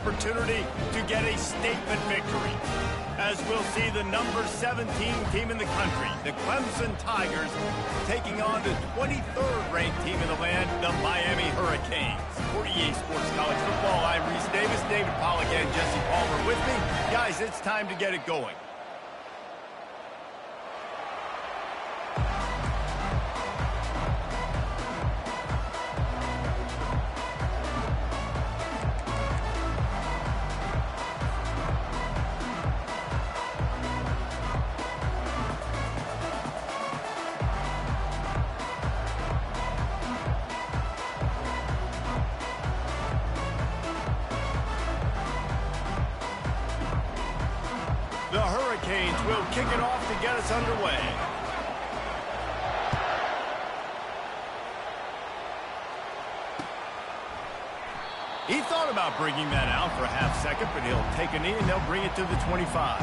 opportunity to get a statement victory, as we'll see the number 17 team in the country, the Clemson Tigers, taking on the 23rd ranked team in the land, the Miami Hurricanes. For EA Sports College Football, I'm Reese Davis, David Pollack and Jesse Palmer with me. Guys, it's time to get it going. The Hurricanes will kick it off to get us underway. He thought about bringing that out for a half second, but he'll take a knee and they'll bring it to the 25.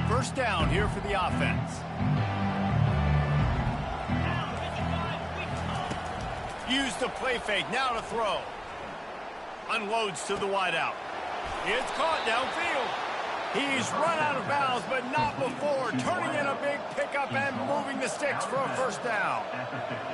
First down here for the offense. Use the play fake, now to throw. Unloads to the wideout. It's caught downfield. He's run out of bounds, but not before turning in a big pickup and moving the sticks for a first down.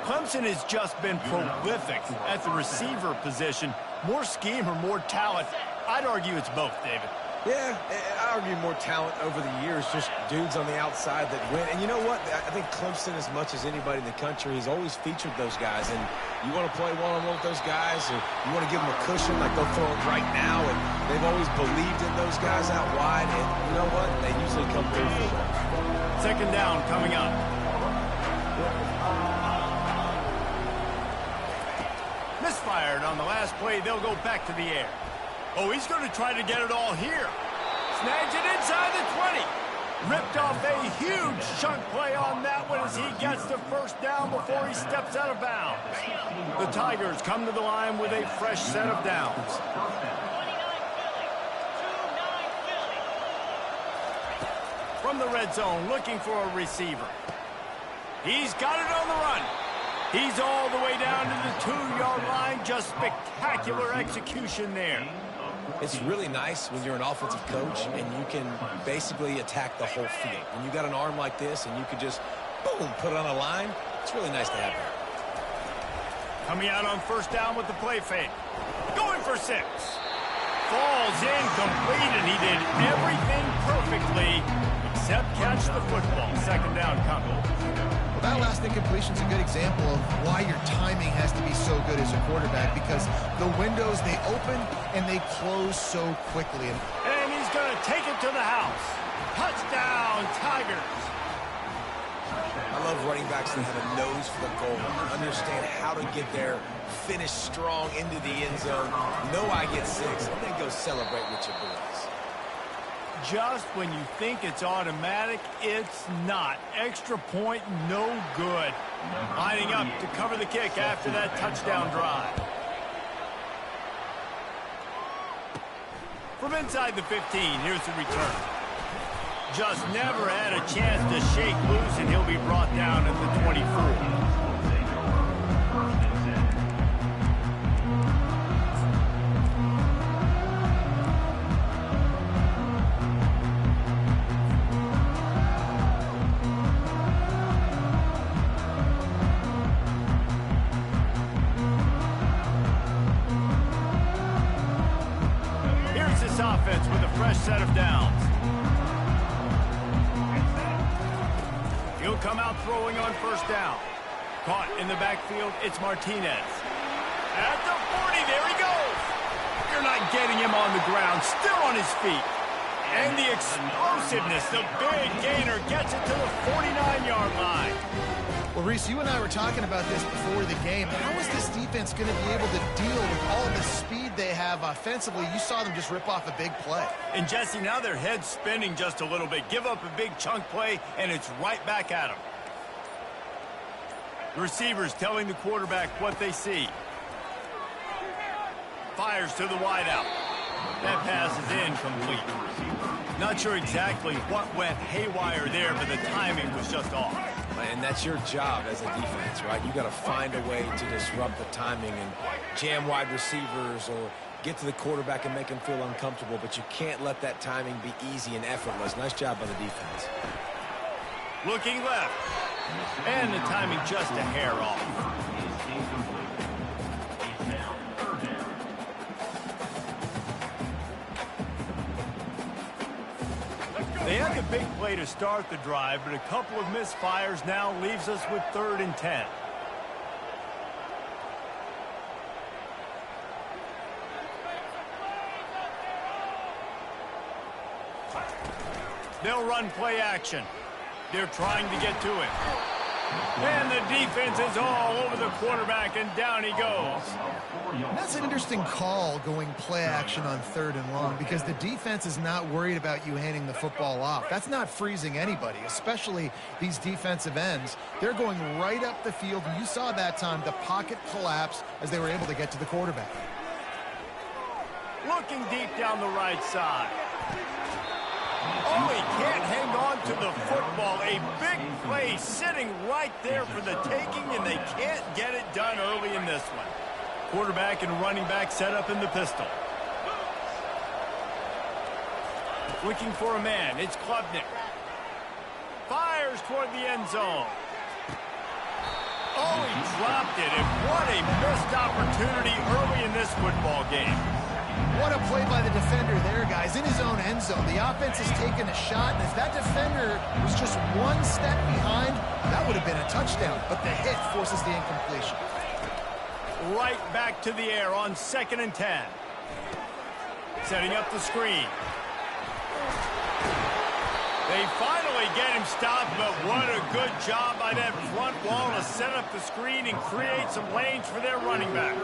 Clemson has just been prolific at the receiver position. More scheme or more talent? I'd argue it's both, David. Yeah, I argue more talent over the years, just dudes on the outside that win. And you know what? I think Clemson, as much as anybody in the country, has always featured those guys. And you want to play one-on-one with those guys, or you want to give them a cushion like they'll throw it right now. And they've always believed in those guys out wide. And you know what? They usually come through for them. Second down coming up. Misfired on the last play. They'll go back to the air. Oh, he's going to try to get it all here. Snags it inside the 20. Ripped off a huge chunk play on that one as he gets the first down before he steps out of bounds. The Tigers come to the line with a fresh set of downs. From the red zone, looking for a receiver. He's got it on the run. He's all the way down to the 2-yard line. Just spectacular execution there. It's really nice when you're an offensive coach and you can basically attack the whole field. When you got an arm like this and you can just, boom, put it on a line, it's really nice to have that. Coming out on first down with the play fake. Going for 6. falls incomplete, and he did everything perfectly except catch the football. Second down coming. Well, that last incompletion is a good example of why your timing has to be so good as a quarterback, because the windows, they open and they close so quickly. And he's going to take it to the house. Touchdown, Tigers. I love running backs that have a nose for the goal, understand how to get there, finish strong into the end zone, know I get 6, and then go celebrate with your boys. Just when you think it's automatic, it's not. Extra point, no good. Lining up to cover the kick after that touchdown drive. From inside the 15, here's the return. Just never had a chance to shake loose, and he'll be brought down at the 24. Here's this offense with a fresh set of downs. He'll come out throwing on first down. Caught in the backfield, it's Martinez. At the 40, there he goes. You're not getting him on the ground, still on his feet. And the explosiveness, the big gainer gets it to the 49-yard line. Well, Reese, you and I were talking about this before the game. How is this defense going to be able to deal with all the speed they have offensively? You saw them just rip off a big play. And Jesse, now their head's spinning just a little bit. Give up a big chunk play, and it's right back at them. The receivers telling the quarterback what they see. Fires to the wideout. That pass is incomplete. Not sure exactly what went haywire there, but the timing was just off. And that's your job as a defense, right? You got to find a way to disrupt the timing and jam wide receivers or get to the quarterback and make him feel uncomfortable, but you can't let that timing be easy and effortless. Nice job by the defense. Looking left. And the timing just a hair off. They had the big play to start the drive, but a couple of misfires now leaves us with 3rd and 10. They'll run play action. They're trying to get to it. And the defense is all over the quarterback, and down he goes. That's an interesting call, going play action on 3rd and long, because the defense is not worried about you handing the football off. That's not freezing anybody, especially these defensive ends. They're going right up the field, and you saw that time the pocket collapse as they were able to get to the quarterback. Looking deep down the right side. Oh, he can't hang on to the football. A big play sitting right there for the taking, and they can't get it done early in this one. Quarterback and running back set up in the pistol. Looking for a man. It's Klubnik. Fires toward the end zone. Oh, he dropped it, and what a missed opportunity early in this football game. What a play by the defender there, guys, in his own end zone. The offense has taken a shot, and if that defender was just one step behind, that would have been a touchdown. But the hit forces the incompletion. Right back to the air on 2nd and 10. Setting up the screen. They finally get him stopped, but what a good job by that front wall to set up the screen and create some lanes for their running back.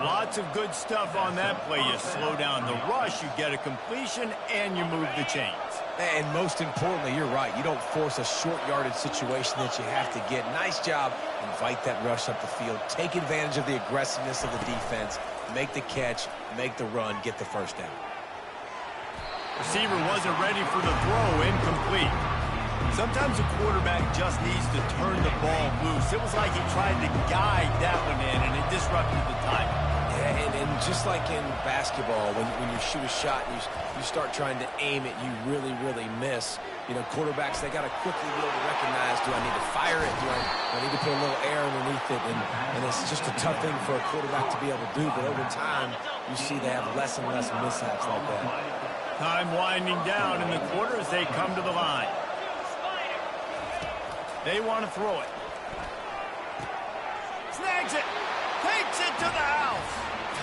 Lots of good stuff on that play. You slow down the rush, you get a completion, and you move the chains. And most importantly, you're right. You don't force a short yardage situation that you have to get. Nice job. Invite that rush up the field. Take advantage of the aggressiveness of the defense. Make the catch, make the run, get the first down. Receiver wasn't ready for the throw, incomplete. Sometimes a quarterback just needs to turn the ball loose. It was like he tried to guide that one in, and it disrupted the timing. Yeah, and just like in basketball, when you shoot a shot and you start trying to aim it, you really miss. You know, quarterbacks, they got to quickly be able to recognize, do I need to fire it? Do I need to put a little air underneath it? And it's just a tough thing for a quarterback to be able to do. But over time, you see they have less and less mishaps like that. Time winding down in the quarter as they come to the line. They want to throw it. Snags it. Takes it to the house.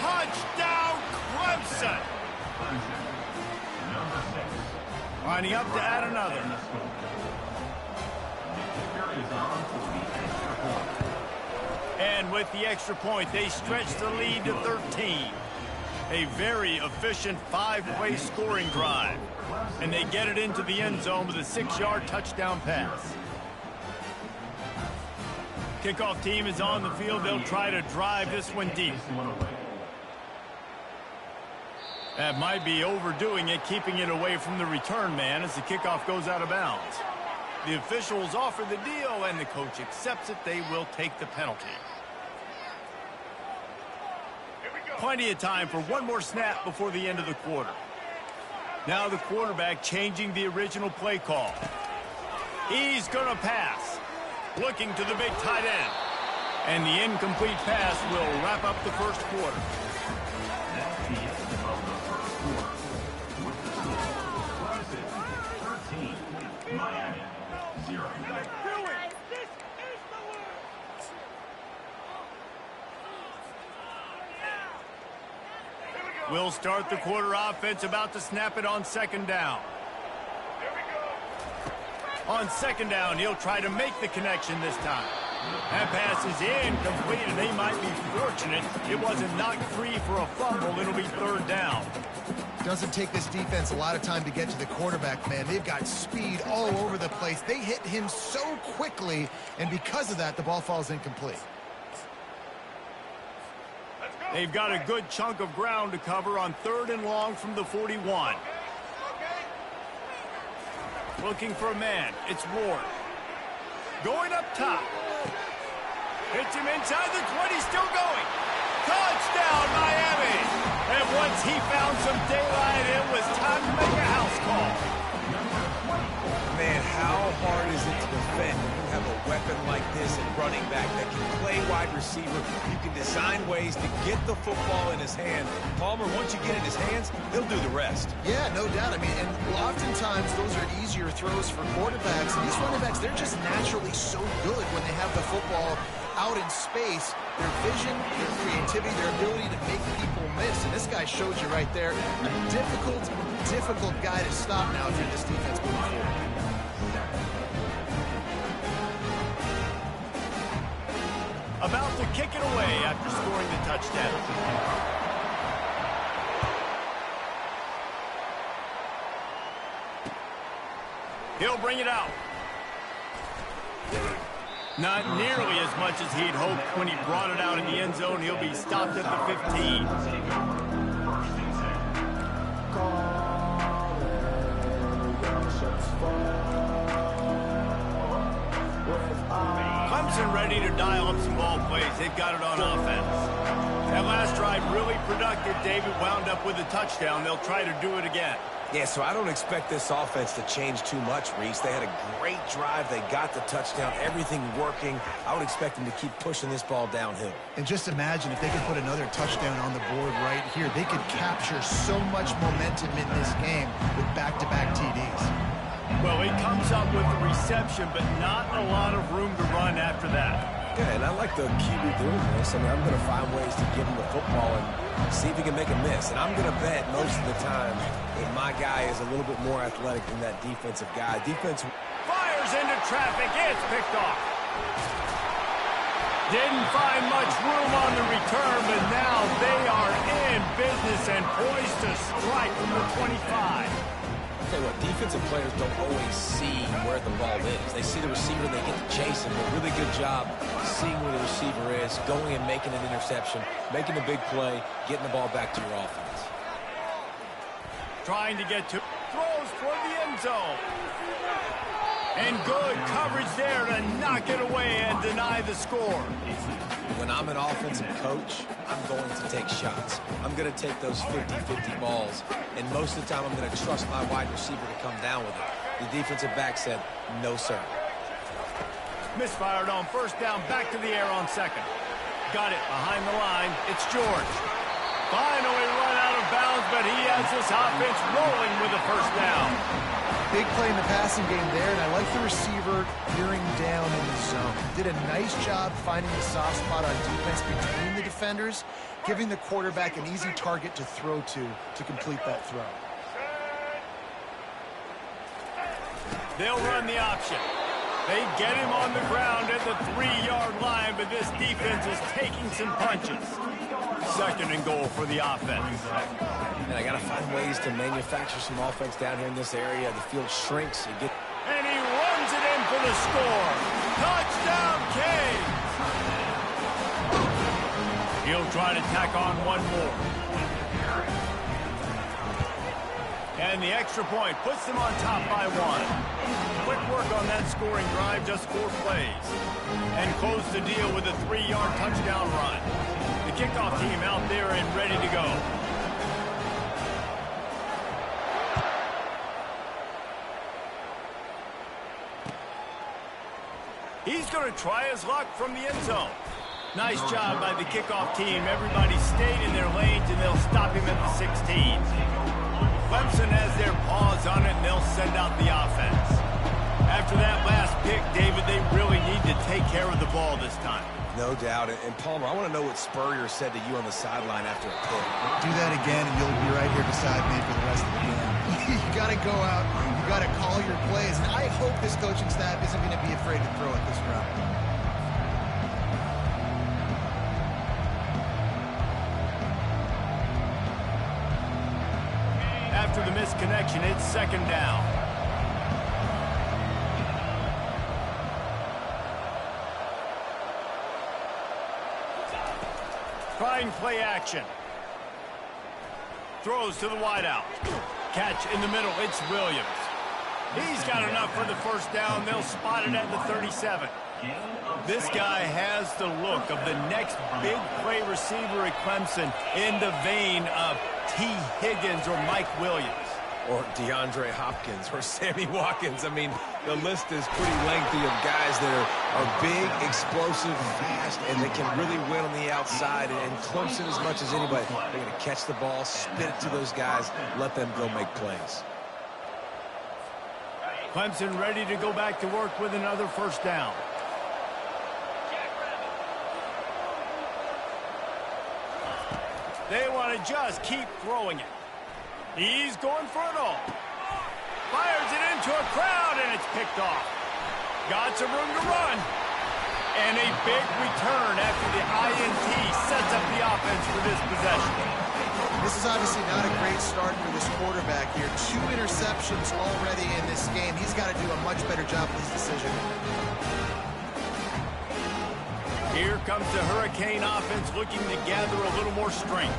Touchdown, Clemson. Lining up to add another. And with the extra point, they stretch the lead to 13. A very efficient 5-play scoring drive. And they get it into the end zone with a 6-yard touchdown pass. Kickoff team is on the field. They'll try to drive this one deep. That might be overdoing it, keeping it away from the return man as the kickoff goes out of bounds. The officials offer the deal, and the coach accepts it. They will take the penalty. Plenty of time for one more snap before the end of the quarter. Now the quarterback changing the original play call. He's going to pass. Looking to the big tight end. And the incomplete pass will wrap up the first quarter. We'll start the quarter offense, about to snap it on second down. On second down, he'll try to make the connection this time. That pass is incomplete, and they might be fortunate it wasn't knocked free for a fumble. It'll be third down. Doesn't take this defense a lot of time to get to the quarterback, man. They've got speed all over the place. They hit him so quickly, and because of that, the ball falls incomplete. They've got a good chunk of ground to cover on third and long from the 41. Looking for a man. It's Ward. Going up top. Hits him inside the 20, still going. Touchdown, Miami. And once he found some daylight, it was time to make a house call. Man, how hard is it to defend when you have a weapon like this at running back that can play wide receiver? You can design ways to get the football in his hand. Palmer, once you get it in his hands, he'll do the rest. Yeah, no doubt. I mean, and oftentimes those are easier throws for quarterbacks. And these running backs, they're just naturally so good when they have the football out in space. Their vision, their creativity, their ability to make people miss. And this guy showed you right there, a difficult guy to stop now if you're this defense moving forward. About to kick it away after scoring the touchdown. He'll bring it out. Not nearly as much as he'd hoped when he brought it out in the end zone. He'll be stopped at the 15. Clemson ready to dial up some ball plays. They've got it on offense. That last drive really productive. David wound up with a touchdown. They'll try to do it again. Yeah, so I don't expect this offense to change too much, Reese. They had a great drive. They got the touchdown. Everything working. I would expect them to keep pushing this ball downhill. And just imagine if they could put another touchdown on the board right here. They could capture so much momentum in this game with back-to-back TDs. Well, he comes up with the reception, but not a lot of room to run after that. Yeah, and I like the QB doing this. I mean, I'm going to find ways to give him the football and see if he can make a miss. And I'm going to bet most of the time that my guy is a little bit more athletic than that defensive guy. Defense fires into traffic. It's picked off. Didn't find much room on the return, but now they are in business and poised to strike from the 25. Tell you what, defensive players don't always see where the ball is. They see the receiver, they get to chase him. A really good job seeing where the receiver is, going and making an interception, making a big play, getting the ball back to your offense. Trying to get to, throws toward the end zone. And good coverage there to knock it away and deny the score. When I'm an offensive coach, I'm going to take shots. I'm going to take those 50-50 balls, and most of the time I'm going to trust my wide receiver to come down with it. The defensive back said, no, sir. Misfired on first down, back to the air on second. Got it behind the line. It's George. Finally run out of bounds, but he has this offense rolling with a first down. Big play in the passing game there, and I like the receiver gearing down in the zone. Did a nice job finding the soft spot on defense between the defenders, giving the quarterback an easy target to throw to complete that throw. They'll run the option. They get him on the ground at the 3-yard line, but this defense is taking some punches. Second and goal for the offense. And I got to find ways to manufacture some offense down here in this area. The field shrinks. And he runs it in for the score. Touchdown, Canes. He'll try to tack on one more. And the extra point puts them on top by 1. Quick work on that scoring drive, just 4 plays. And close the deal with a 3-yard touchdown run. The kickoff team out there and ready to go. He's going to try his luck from the end zone. Nice job by the kickoff team. Everybody stayed in their lanes, and they'll stop him at the 16. Clemson has their paws on it, and they'll send out the offense. After that last pick, David, they really need to take care of the ball this time. No doubt. And Palmer, I want to know what Spurrier said to you on the sideline after a pick. Do that again, and you'll be right here beside me for the rest of the game. You got to go out. You got to call your plays. And I hope this coaching staff isn't going to be afraid to throw it this route. After the missed connection, it's second down. Trying play action. Throws to the wideout. Catch in the middle. It's Williams. He's got enough for the first down. They'll spot it at the 37. This guy has the look of the next big play receiver at Clemson in the vein of T. Higgins or Mike Williams. Or DeAndre Hopkins or Sammy Watkins. I mean, the list is pretty lengthy of guys that are big, explosive, fast, and they can really win on the outside. And Clemson, as much as anybody, they're going to catch the ball, spit it to those guys, let them go make plays. Clemson ready to go back to work with another first down. They want to just keep throwing it. He's going for it all. Fires it into a crowd, and it's picked off. Got some room to run. And a big return after the INT sets up the offense for this possession. This is obviously not a great start for this quarterback here. 2 interceptions already in this game. He's got to do a much better job with his decision. Here comes the Hurricane offense looking to gather a little more strength.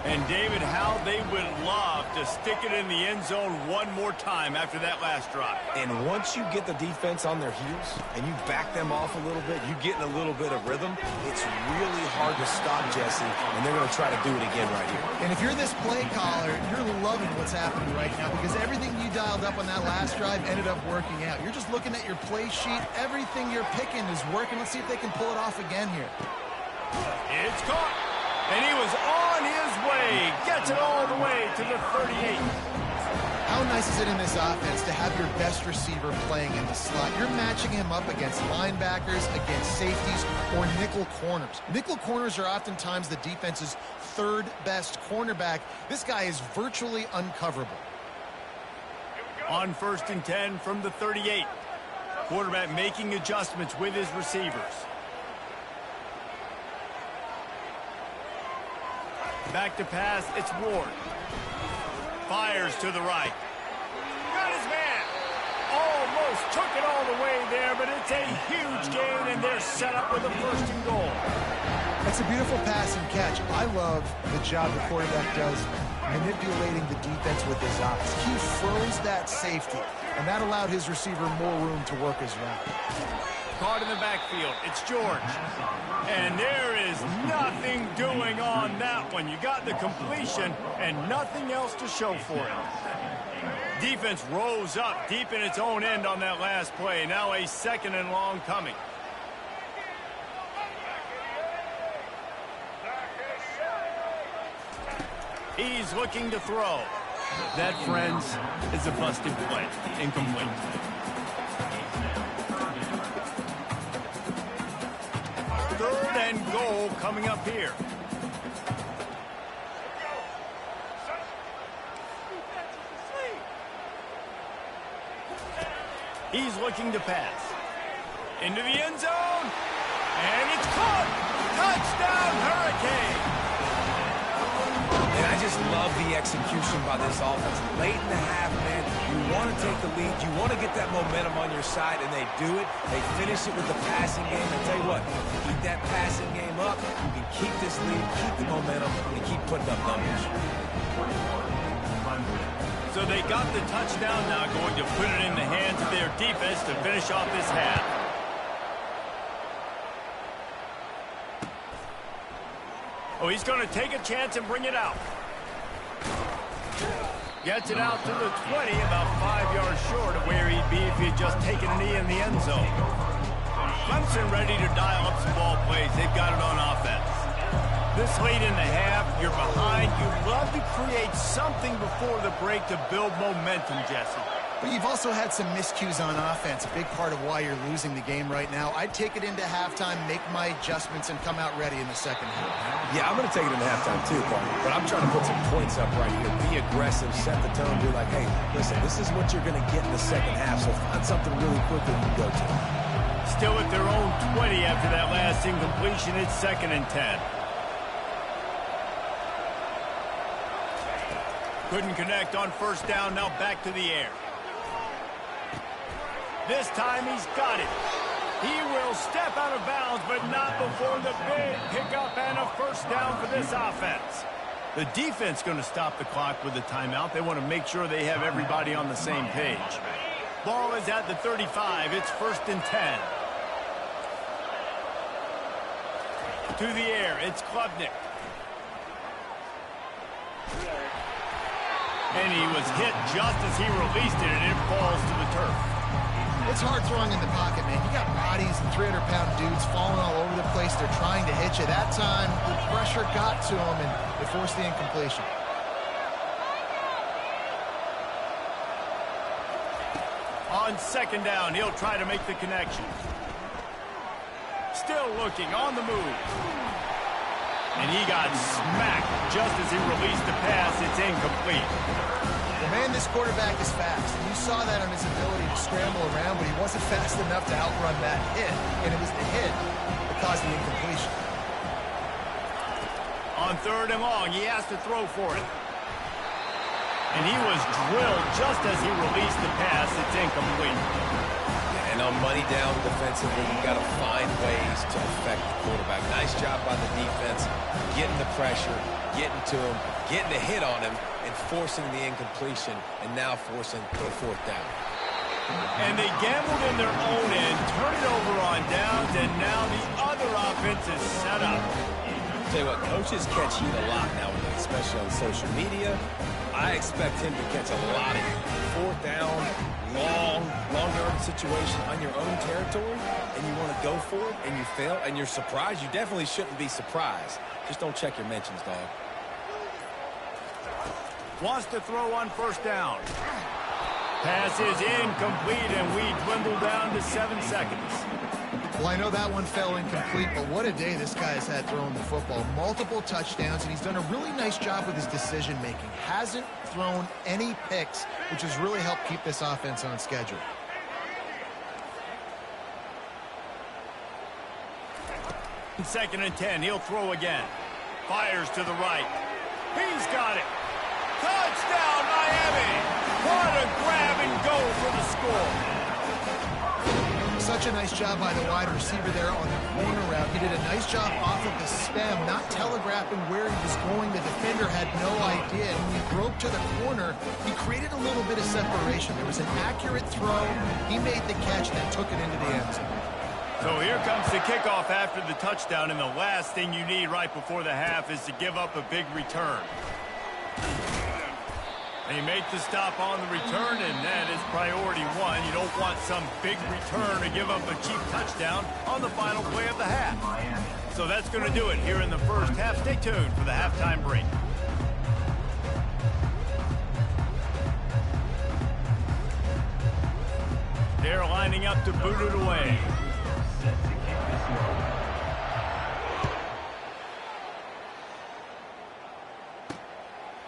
And David, how they would love to stick it in the end zone one more time after that last drive. And once you get the defense on their heels and you back them off a little bit, you get in a little bit of rhythm, it's really hard to stop Jesse, and they're going to try to do it again right here. And if you're this play caller, you're loving what's happening right now because everything you dialed up on that last drive ended up working out. You're just looking at your play sheet. Everything you're picking is working. Let's see if they can pull it off again here. It's caught. And he was on his way. Gets it all the way to the 38. How nice is it in this offense to have your best receiver playing in the slot? You're matching him up against linebackers, against safeties, or nickel corners. Nickel corners are oftentimes the defense's third best cornerback. This guy is virtually uncoverable. On 1st and 10 from the 38. Quarterback making adjustments with his receivers. Back to pass, it's Ward. Fires to the right. Got his man. Almost took it all the way there, but it's a huge gain, and they're set up with a 1st and goal. That's a beautiful pass and catch. I love the job the quarterback does manipulating the defense with his eyes. He froze that safety. and that allowed his receiver more room to work his route. Caught in the backfield. It's George. And there is nothing doing on that one. You got the completion and nothing else to show for it. Defense rose up deep in its own end on that last play. Now a 2nd and long coming. He's looking to throw. That, friends, is a busted play. Incomplete. Third and goal coming up here. He's looking to pass. Into the end zone. And it's caught. Touchdown, Hurricane. And I just love the execution by this offense. Late in the half, man, you want to take the lead. You want to get that momentum on your side, and they do it. They finish it with the passing game. And tell you what, keep that passing game up. You can keep this lead, keep the momentum, and keep putting up numbers. So they got the touchdown, now going to put it in the hands of their defense to finish off this half. Oh, he's going to take a chance and bring it out. Gets it out to the 20, about 5 yards short of where he'd be if he had just taken a knee in the end zone. Clemson ready to dial up some ball plays. They've got it on offense. This late in the half, you're behind. You'd love to create something before the break to build momentum, Jesse. But you've also had some miscues on offense, a big part of why you're losing the game right now. I'd take it into halftime, make my adjustments, and come out ready in the second half. Yeah, I'm going to take it into halftime too, Paul. But I'm trying to put some points up right here. Be aggressive, set the tone, be like, hey, listen, this is what you're going to get in the second half, so find something really quick that you can go to. Still at their own 20 after that last incompletion. It's 2nd and 10. Couldn't connect on first down, now back to the air. This time he's got it. He will step out of bounds, but not before the big pickup and a first down for this offense. The defense going to stop the clock with a timeout. They want to make sure they have everybody on the same page. Ball is at the 35. It's 1st and 10. To the air, it's Klubnik. And he was hit just as he released it, and it falls to the turf. It's hard throwing in the pocket, man. You got bodies and 300-pound dudes falling all over the place. They're trying to hit you. That time, the pressure got to him, and it forced the incompletion. On 2nd down, he'll try to make the connection. Still looking, on the move. And he got smacked just as he released the pass. It's incomplete. Well, man, this quarterback is fast. And you saw that on his ability to scramble around, but he wasn't fast enough to outrun that hit. And it was the hit that caused the incompletion. On 3rd and long, he has to throw for it. And he was drilled just as he released the pass. It's incomplete. And on money down defensively, you got to find ways to affect the quarterback. Nice job by the defense, getting the pressure, getting to him, getting a hit on him, and forcing the incompletion, and now forcing the 4th down. And they gambled in their own end, turn it over on downs, and now the other offense is set up. I'll tell you what, coaches catch heat a lot now, especially on social media. I expect him to catch a lot of heat. 4th down, long yard situation on your own territory, and you want to go for it, and you fail, and you're surprised. You definitely shouldn't be surprised. Just don't check your mentions, dog. Wants to throw on 1st down. Pass is incomplete, and we dwindle down to 7 seconds. Well, I know that one fell incomplete, but what a day this guy has had throwing the football. Multiple touchdowns, and he's done a really nice job with his decision-making. Hasn't thrown any picks, which has really helped keep this offense on schedule. In 2nd and 10, he'll throw again. Fires to the right. He's got it. Touchdown, Miami! What a grab and go for the score. Such a nice job by the wide receiver there on the corner route. He did a nice job off of the stem, not telegraphing where he was going. The defender had no idea. And when he broke to the corner, he created a little bit of separation. There was an accurate throw. He made the catch and then took it into the end zone. So here comes the kickoff after the touchdown, and the last thing you need right before the half is to give up a big return. They make the stop on the return, and that is priority one. You don't want some big return to give up a cheap touchdown on the final play of the half. So that's going to do it here in the first half. Stay tuned for the halftime break. They're lining up to boot it away.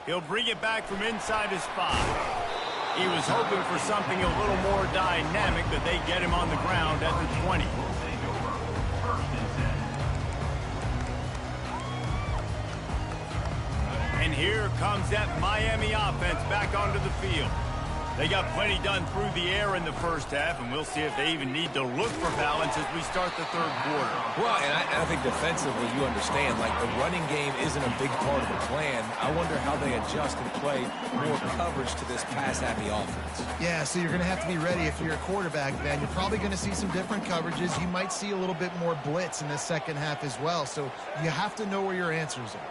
He'll bring it back from inside his 5. He was hoping for something a little more dynamic, but they get him on the ground at the 20. And here comes that Miami offense back onto the field. They got plenty done through the air in the first half, and we'll see if they even need to look for balance as we start the third quarter. Well, and I think defensively, you understand, like the running game isn't a big part of the plan. I wonder how they adjust and play more coverage to this pass-happy offense. Yeah, so you're going to have to be ready if you're a quarterback, Ben. You're probably going to see some different coverages. You might see a little bit more blitz in the second half as well, so you have to know where your answers are.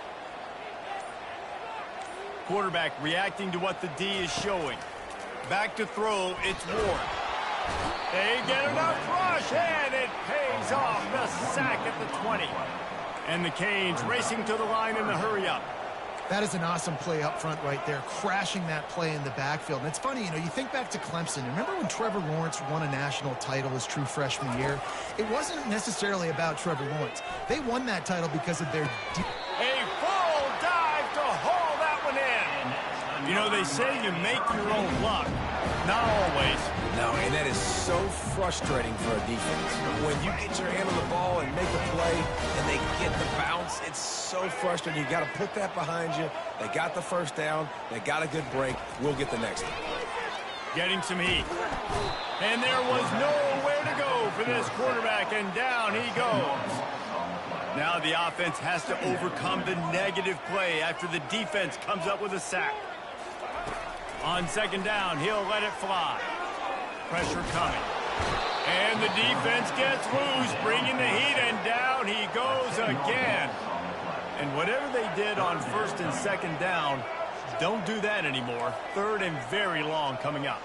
Quarterback reacting to what the D is showing. Back to throw, it's Ward. They get enough rush, and it pays off. The sack at the 20. And the Canes racing to the line in the hurry-up. That is an awesome play up front right there, crashing that play in the backfield. And it's funny, you know, you think back to Clemson. Remember when Trevor Lawrence won a national title his true freshman year? It wasn't necessarily about Trevor Lawrence. They won that title because of their... A full dive to haul that one in. You know, they say you make your own luck. Not always. No, and that is so frustrating for a defense. When you get your hand on the ball and make a play and they get the bounce, it's so frustrating. You got to put that behind you. They got the first down. They got a good break. We'll get the next one. Getting some heat. And there was nowhere to go for this quarterback, and down he goes. Now the offense has to overcome the negative play after the defense comes up with a sack. On second down, he'll let it fly. Pressure coming. And the defense gets loose, bringing the heat, and down he goes again. And whatever they did on first and second down, don't do that anymore. Third and very long coming up.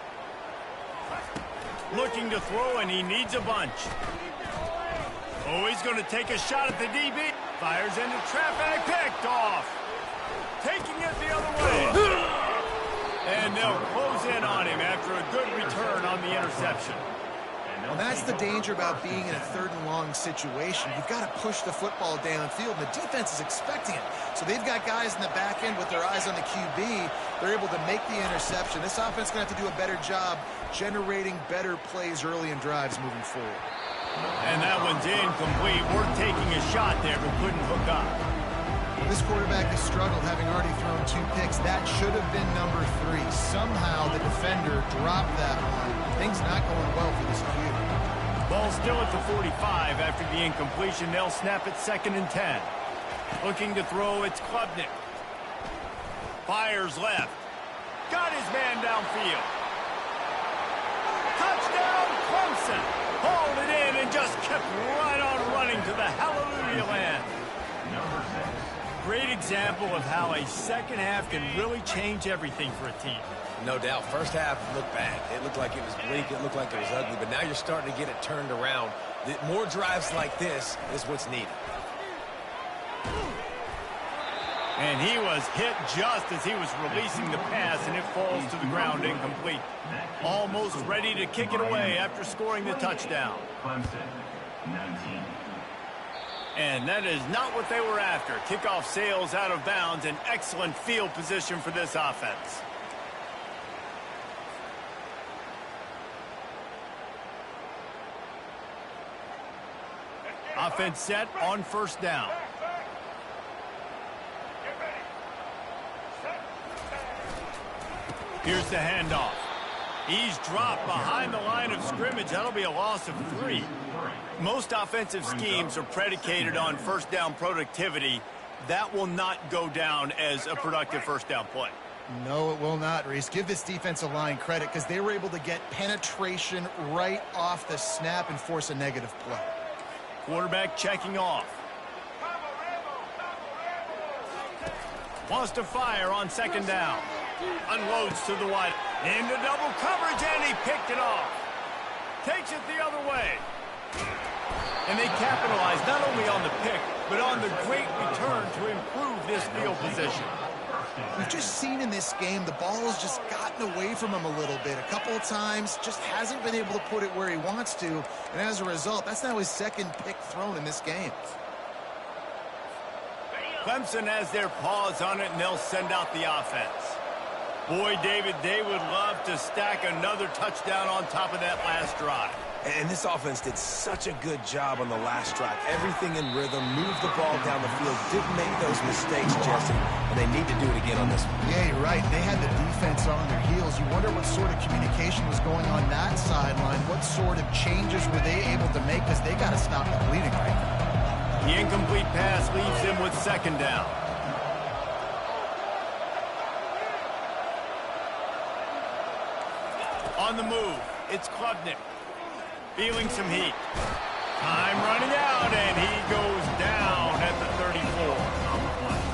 Looking to throw, and he needs a bunch. Oh, he's going to take a shot at the DB. Fires into traffic, picked off. Taking it the other way. And they'll close in on him after a good return on the interception. Well, that's the danger about being in a third and long situation. You've got to push the football downfield, and the defense is expecting it. So they've got guys in the back end with their eyes on the QB. They're able to make the interception. This offense is going to have to do a better job generating better plays early in drives moving forward. And that one's incomplete. We're taking a shot there, but couldn't hook up. This quarterback has struggled, having already thrown 2 picks. That should have been number 3. Somehow the defender dropped that one. Things not going well for this Q. Ball still at the 45 after the incompletion. They'll snap it 2nd and 10. Looking to throw, it's Klubnik. Fires left. Got his man downfield. Touchdown, Clemson. Hauled it in and just kept right on running to the hallelujah land. Great example of how a second half can really change everything for a team. No doubt. First half looked bad. It looked like it was bleak. It looked like it was ugly. But now you're starting to get it turned around. More drives like this is what's needed. And he was hit just as he was releasing the pass, and it falls to the ground incomplete. Almost ready to kick it away after scoring the touchdown. And that is not what they were after. Kickoff sails out of bounds, and excellent field position for this offense. Offense set on first down. Here's the handoff. He's dropped behind the line of scrimmage. That'll be a loss of 3. Most offensive schemes are predicated on first down productivity. That will not go down as a productive first down play. No, it will not, Reese. Give this defensive line credit because they were able to get penetration right off the snap and force a negative play. Quarterback checking off. Wants to fire on second down. Unloads to the wide. Into double coverage, and he picked it off. Takes it the other way. And they capitalize not only on the pick, but on the great return to improve this field position. We've just seen in this game the ball has just gotten away from him a little bit. A couple of times, just hasn't been able to put it where he wants to. And as a result, that's now his second pick thrown in this game. Clemson has their paws on it, and they'll send out the offense. Boy, David, they would love to stack another touchdown on top of that last drive. And this offense did such a good job on the last drive. Everything in rhythm, moved the ball down the field, didn't make those mistakes, Jesse, and they need to do it again on this one. Yeah, you're right. They had the defense on their heels. You wonder what sort of communication was going on that sideline. What sort of changes were they able to make because they got to stop the bleeding right now. The incomplete pass leaves him with second down. On the move, it's Klubnik. Feeling some heat. Time running out, and he goes down at the 34.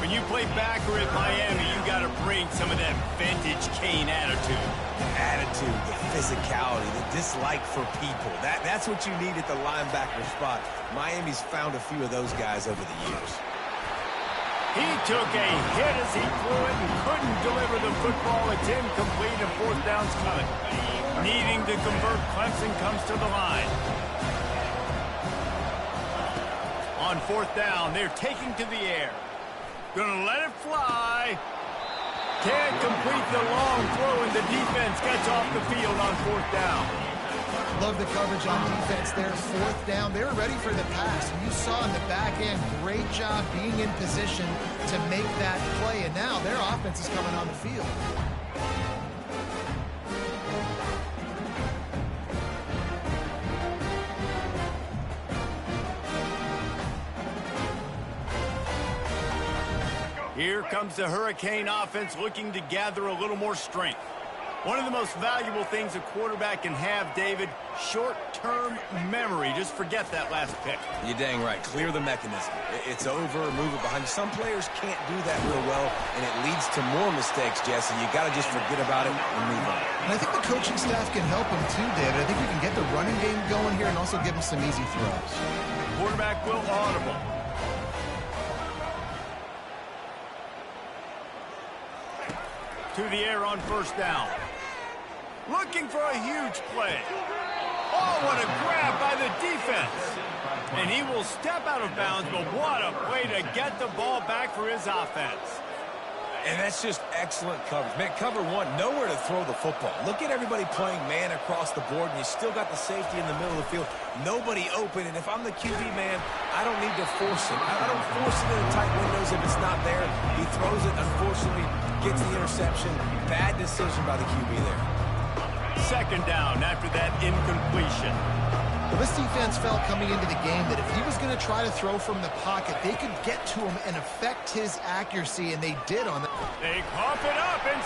When you play backer at Miami, you got to bring some of that vintage Kane attitude. The attitude, the physicality, the dislike for people. That's what you need at the linebacker spot. Miami's found a few of those guys over the years. He took a hit as he threw it and couldn't deliver the football. It's incomplete and fourth down's coming. Needing to convert, Clemson comes to the line. On fourth down, they're taking to the air. Gonna let it fly. Can't complete the long throw, and the defense gets off the field on fourth down. Love the coverage on defense there. Fourth down, they were ready for the pass. And you saw in the back end, great job being in position to make that play. And now their offense is coming on the field. Here comes the Hurricane offense looking to gather a little more strength. One of the most valuable things a quarterback can have, David, short-term memory. Just forget that last pick. You're dang right. Clear the mechanism. It's over, move it behind you. Some players can't do that real well, and it leads to more mistakes, Jesse. You got to just forget about it and move on. And I think the coaching staff can help him too, David. I think you can get the running game going here and also give him some easy throws. Quarterback will audible. To the air on first down. Looking for a huge play. Oh, what a grab by the defense. And he will step out of bounds, but what a play to get the ball back for his offense. And that's just excellent coverage. Man, cover one, nowhere to throw the football. Look at everybody playing man across the board, and you still got the safety in the middle of the field. Nobody open, and if I'm the QB man, I don't need to force it. I don't force it into tight windows if it's not there. He throws it, unfortunately, gets the interception. Bad decision by the QB there. Second down after that incompletion. Well, this defense felt coming into the game that if he was going to try to throw from the pocket, they could get to him and affect his accuracy, and they did on that. They cough it up, and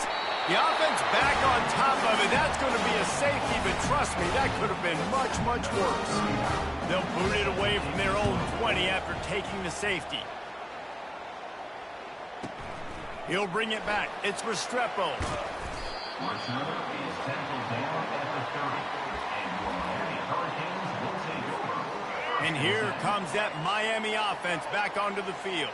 the offense back on top of it. That's going to be a safety, but trust me, that could have been much, much worse. They'll boot it away from their own 20 after taking the safety. He'll bring it back. It's Restrepo. And here comes that Miami offense back onto the field.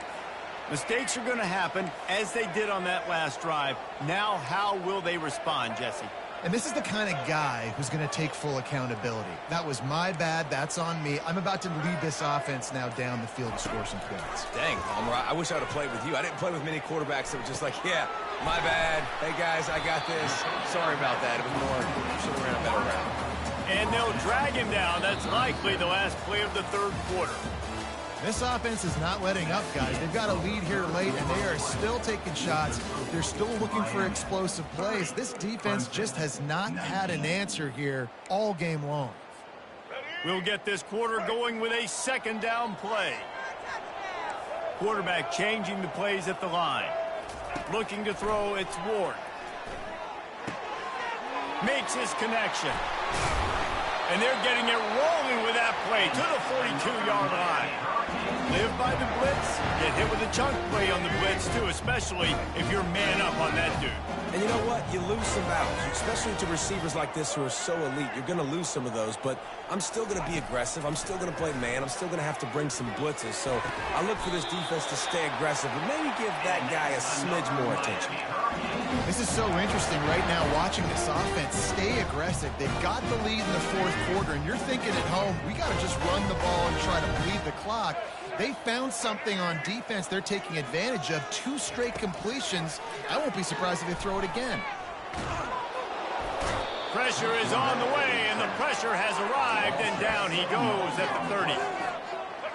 Mistakes are going to happen, as they did on that last drive. Now, how will they respond, Jesse? And this is the kind of guy who's going to take full accountability. That was my bad. That's on me. I'm about to lead this offense now down the field and score some points. Dang, Palmer, I wish I would have played with you. I didn't play with many quarterbacks that were just like, yeah, my bad. Hey, guys, I got this. Sorry about that. It was more, should have ran a better route. And they'll drag him down. That's likely the last play of the third quarter. This offense is not letting up, guys. They've got a lead here late, and they are still taking shots. They're still looking for explosive plays. This defense just has not had an answer here all game long. We'll get this quarter going with a second down play. Quarterback changing the plays at the line. Looking to throw, it's Ward. Makes his connection. And they're getting it rolling with that play to the 42-yard line. Live by the blitz, get hit with a chunk play on the blitz too, especially if you're man up on that dude. And you know what? You lose some battles, especially to receivers like this who are so elite. You're going to lose some of those, but I'm still going to be aggressive. I'm still going to play man. I'm still going to have to bring some blitzes. So I look for this defense to stay aggressive and maybe give that guy a smidge more attention. This is so interesting right now, watching this offense stay aggressive. They've got the lead in the fourth quarter, and you're thinking at home, we got to just run the ball and try to bleed the clock. They found something on defense they're taking advantage of. 2 straight completions. I won't be surprised if they throw it again. Pressure is on the way, and the pressure has arrived, and down he goes at the 30.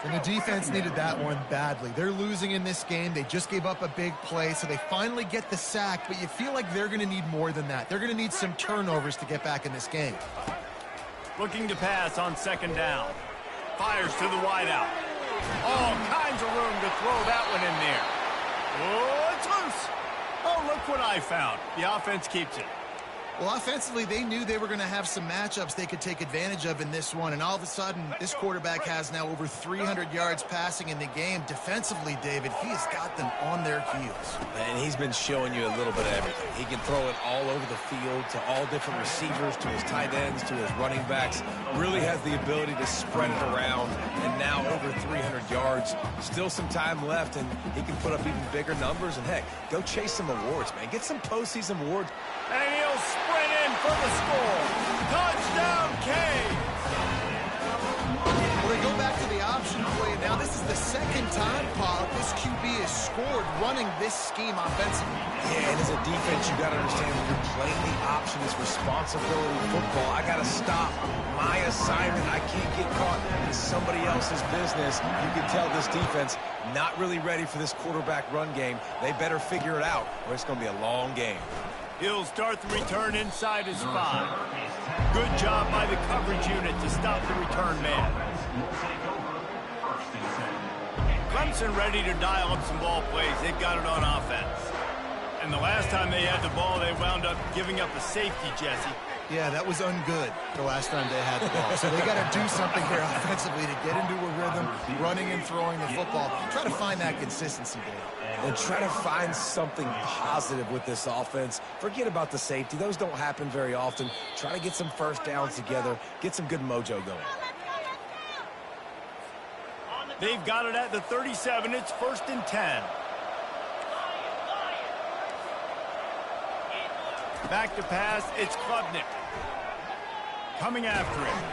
And the defense needed that one badly. They're losing in this game. They just gave up a big play, so they finally get the sack, but you feel like they're going to need more than that. They're going to need some turnovers to get back in this game. Looking to pass on second down. Fires to the wideout. All kinds of room to throw that one in there. Oh, it's loose. Oh, look what I found. The offense keeps it. Well, offensively, they knew they were going to have some matchups they could take advantage of in this one, and all of a sudden, this quarterback has now over 300 yards passing in the game. Defensively, David, he has got them on their heels. And he's been showing you a little bit of everything. He can throw it all over the field to all different receivers, to his tight ends, to his running backs. Really has the ability to spread it around, and now over 300 yards. Still some time left, and he can put up even bigger numbers. And, heck, go chase some awards, man. Get some postseason awards. And he'll sprint in for the score. Touchdown, K. Well, they go back to the option play. Now, this is the second time, Paul, this QB has scored running this scheme offensively. Yeah, and as a defense, you got to understand when you're playing the option, it's responsibility football. I got to stop my assignment. I can't get caught in somebody else's business. You can tell this defense not really ready for this quarterback run game. They better figure it out, or it's going to be a long game. He'll start the return inside his 5. Good job by the coverage unit to stop the return man. Clemson ready to dial up some ball plays. They've got it on offense. And the last time they had the ball, they wound up giving up a safety, Jesse. Yeah, that was ungood the last time they had the ball. So they got to do something here offensively to get into a rhythm, running and throwing the football. Try to find that consistency, Dave. And try to find something positive with this offense. Forget about the safety. Those don't happen very often. Try to get some first downs together. Get some good mojo going. They've got it at the 37. It's 1st and 10. Back to pass. It's Klubnik. Coming after him.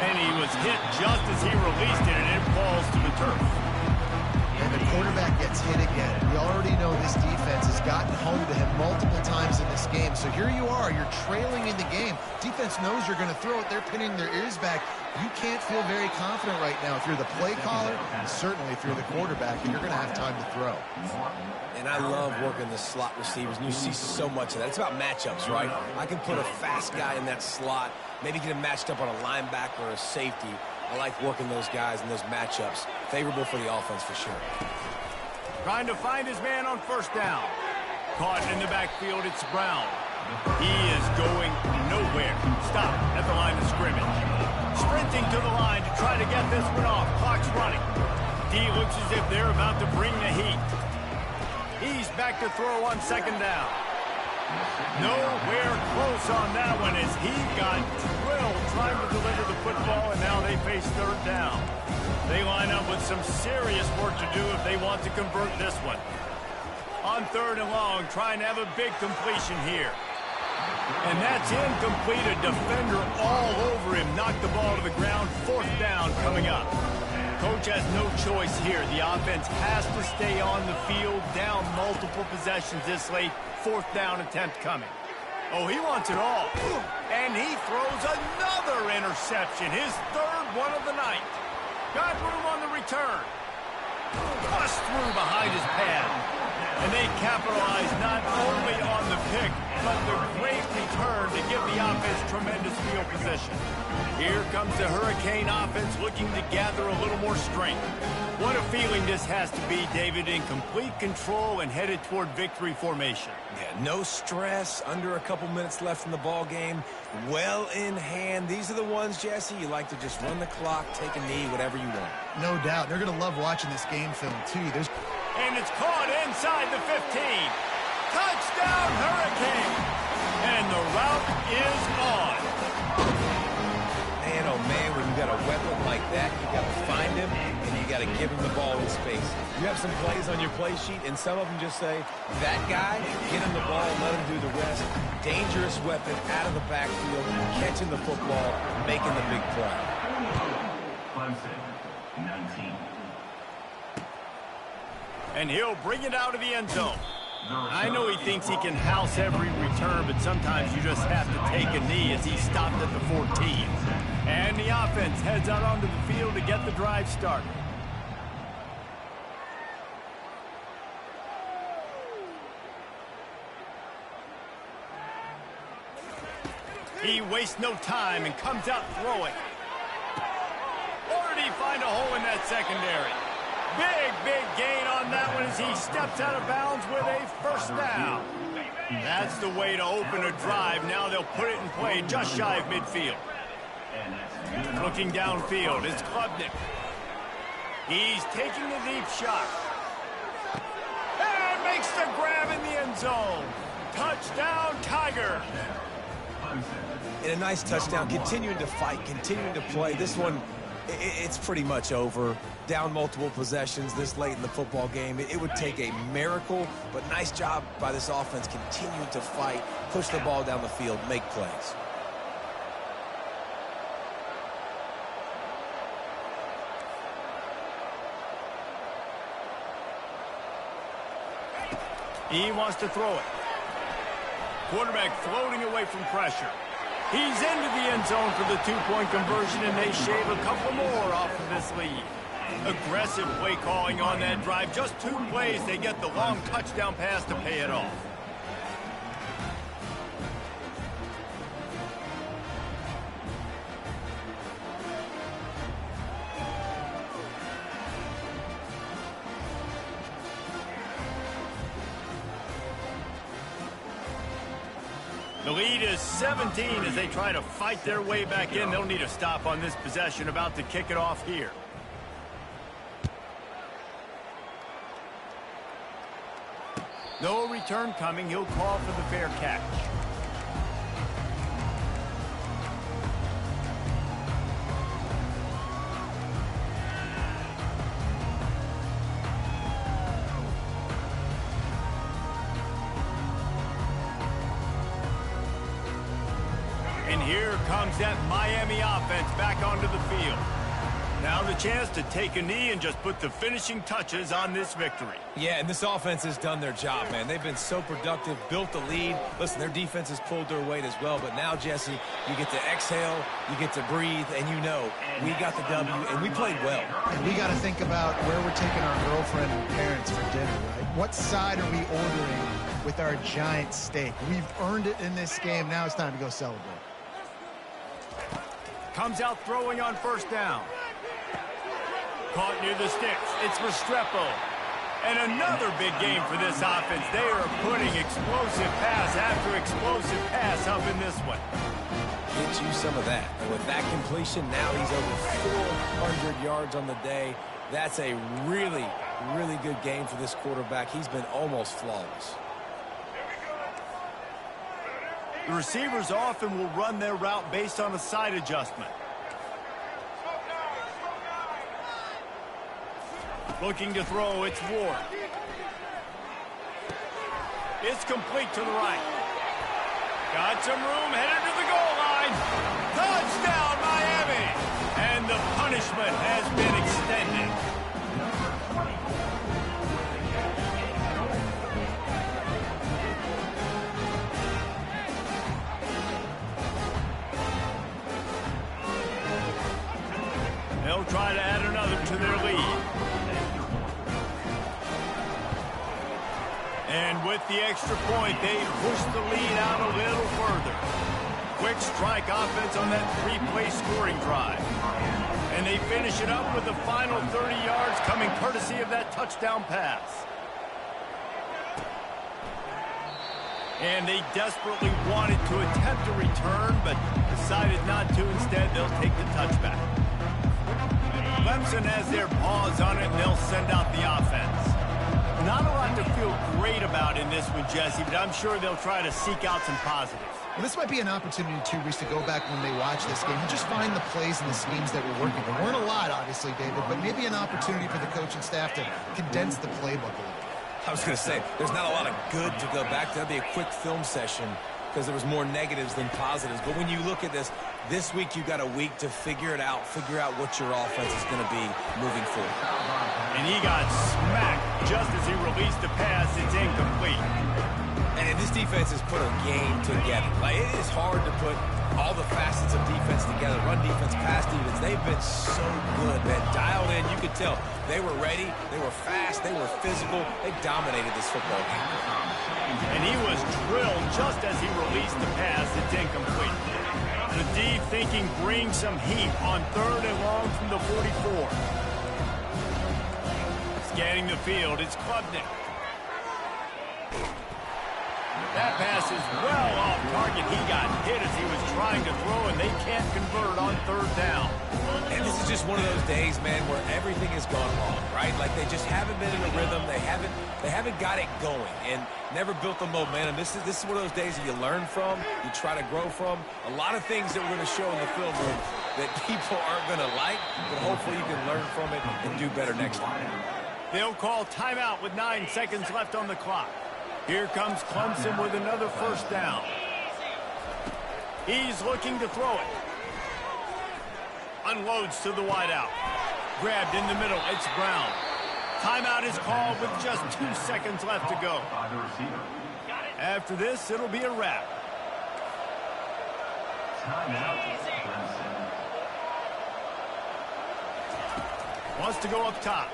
And he was hit just as he released it, and it falls to the turf. And the quarterback gets hit again. We already know this defense has gotten home to him multiple times in this game. So here you are. You're trailing in the game. Defense knows you're going to throw it. They're pinning their ears back. You can't feel very confident right now if you're the play caller, and certainly if you're the quarterback, and you're going to have time to throw. And I love working the slot receivers, and you see so much of that. It's about matchups, right? I can put a fast guy in that slot, maybe get him matched up on a linebacker or a safety. I like working those guys in those matchups. Favorable for the offense for sure. Trying to find his man on first down. Caught in the backfield, it's Brown. He is going nowhere. Stop at the line of scrimmage. Sprinting to the line to try to get this one off. Clock's running. D looks as if they're about to bring the heat. He's back to throw on second down. Nowhere close on that one as he got drilled trying to deliver the football, and now they face third down. They line up with some serious work to do if they want to convert this one. On 3rd and long, trying to have a big completion here. And that's incomplete. A defender all over him. Knocked the ball to the ground. 4th down coming up. Coach has no choice here. The offense has to stay on the field, down multiple possessions this late. 4th down attempt coming. Oh, he wants it all. And he throws another interception, his 3rd one of the night. Got room on the return. Bust through behind his pad. And they capitalize not only on the pick, but the great return to give the offense tremendous field position. Here comes the Hurricane offense looking to gather a little more strength. What a feeling this has to be, David, in complete control and headed toward victory formation. Yeah, no stress, under a couple minutes left in the ball game, well in hand. These are the ones, Jesse, you like to just run the clock, take a knee, whatever you want. No doubt. They're going to love watching this game film, too. And it's caught inside the 15. Touchdown, Hurricane! And the route is on. Man, oh man, when you got a weapon like that, you got to find him, and you got to give him the ball in space. You have some plays on your play sheet, and some of them just say, that guy, get him the ball, let him do the rest. Dangerous weapon out of the backfield, catching the football, making the big play. Clemson, 19. And he'll bring it out of the end zone. I know he thinks he can house every return, but sometimes you just have to take a knee as he stopped at the 14. And the offense heads out onto the field to get the drive started. He wastes no time and comes out throwing. Or did he find a hole in that secondary? Big gain on that one as he steps out of bounds with a first down. That's the way to open a drive. Now they'll put it in play just shy of midfield. Looking downfield, it's Klubnik. He's taking the deep shot. And makes the grab in the end zone. Touchdown, Tiger. And a nice touchdown, continuing to fight, continuing to play. This one, it's pretty much over. Down multiple possessions this late in the football game. It would take a miracle, but nice job by this offense continuing to fight, push the ball down the field, make plays. He wants to throw it. Quarterback floating away from pressure. He's into the end zone for the two-point conversion, and they shave a couple more off of this lead. Aggressive play calling on that drive. Just 2 plays, they get the long touchdown pass to pay it off. The lead is 17 as they try to fight their way back in. They'll need a stop on this possession, about to kick it off here. No return coming. He'll call for the fair catch. And here comes that Miami offense back onto the field. Now the chance to take a knee and just put the finishing touches on this victory. Yeah, and this offense has done their job, man. They've been so productive, built the lead. Listen, their defense has pulled their weight as well, but now, Jesse, you get to exhale, you get to breathe, and you know we got the W, and we played well. And we got to think about where we're taking our girlfriend and parents for dinner, right? What side are we ordering with our giant steak? We've earned it in this game. Now it's time to go celebrate. Comes out throwing on first down. Caught near the sticks. It's Restrepo. And another big game for this offense. They are putting explosive pass after explosive pass up in this one. Get you some of that. And with that completion, now he's over 400 yards on the day. That's a really, really good game for this quarterback. He's been almost flawless. The receivers often will run their route based on a side adjustment. Looking to throw, it's Ward. It's complete to the right. Got some room, headed to the goal line. Touchdown, Miami! And the punishment has been extended. They'll try to add another to their lead. And with the extra point, they push the lead out a little further. Quick strike offense on that three-play scoring drive. And they finish it up with the final 30 yards coming courtesy of that touchdown pass. And they desperately wanted to attempt a return, but decided not to. Instead, they'll take the touchback. Clemson has their paws on it, and they'll send out the offense. Not a lot to feel great about in this one, Jesse, but I'm sure they'll try to seek out some positives. Well, this might be an opportunity, too, Reese, to go back when they watch this game and just find the plays and the schemes that were working. There weren't a lot, obviously, David, but maybe an opportunity for the coaching staff to condense the playbook a little bit. I was going to say, there's not a lot of good to go back to. That'd be a quick film session because there was more negatives than positives. But when you look at this week you got a week to figure it out, figure out what your offense is going to be moving forward. And he got smacked just as he released the pass. It's incomplete. And this defense has put a game together. Like, it is hard to put all the facets of defense together. Run defense, pass defense. They've been so good, man. Dialed in. You could tell they were ready. They were fast. They were physical. They dominated this football game. And he was drilled just as he released the pass. It's incomplete. The D thinking bring some heat on 3rd and long from the 44. Scanning the field, it's Klubnik. That pass is well off target. He got hit as he was trying to throw, and they can't convert on 3rd down. And this is just one of those days, man, where everything has gone wrong, right? Like, they just haven't been in a rhythm. They haven't got it going and never built the momentum. This is one of those days that you learn from, you try to grow from. A lot of things that we're going to show in the film room that people aren't going to like, but hopefully you can learn from it and do better next time. They'll call timeout with 9 seconds left on the clock. Here comes Clemson with another 1st down. He's looking to throw it. Unloads to the wideout. Grabbed in the middle. It's Brown. Timeout is called with just 2 seconds left to go. After this, it'll be a wrap. Wants to go up top.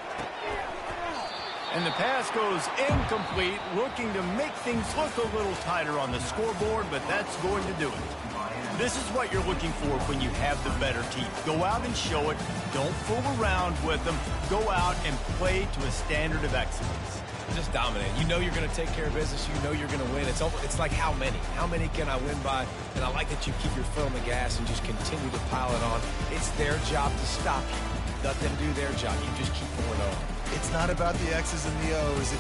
And the pass goes incomplete, looking to make things look a little tighter on the scoreboard, but that's going to do it. This is what you're looking for when you have the better team. Go out and show it. Don't fool around with them. Go out and play to a standard of excellence. Just dominate. You know you're going to take care of business. You know you're going to win. It's like how many? How many can I win by? And I like that you keep your foot on the gas and just continue to pile it on. It's their job to stop you. Let them do their job. You just keep going on. It's not about the X's and the O's.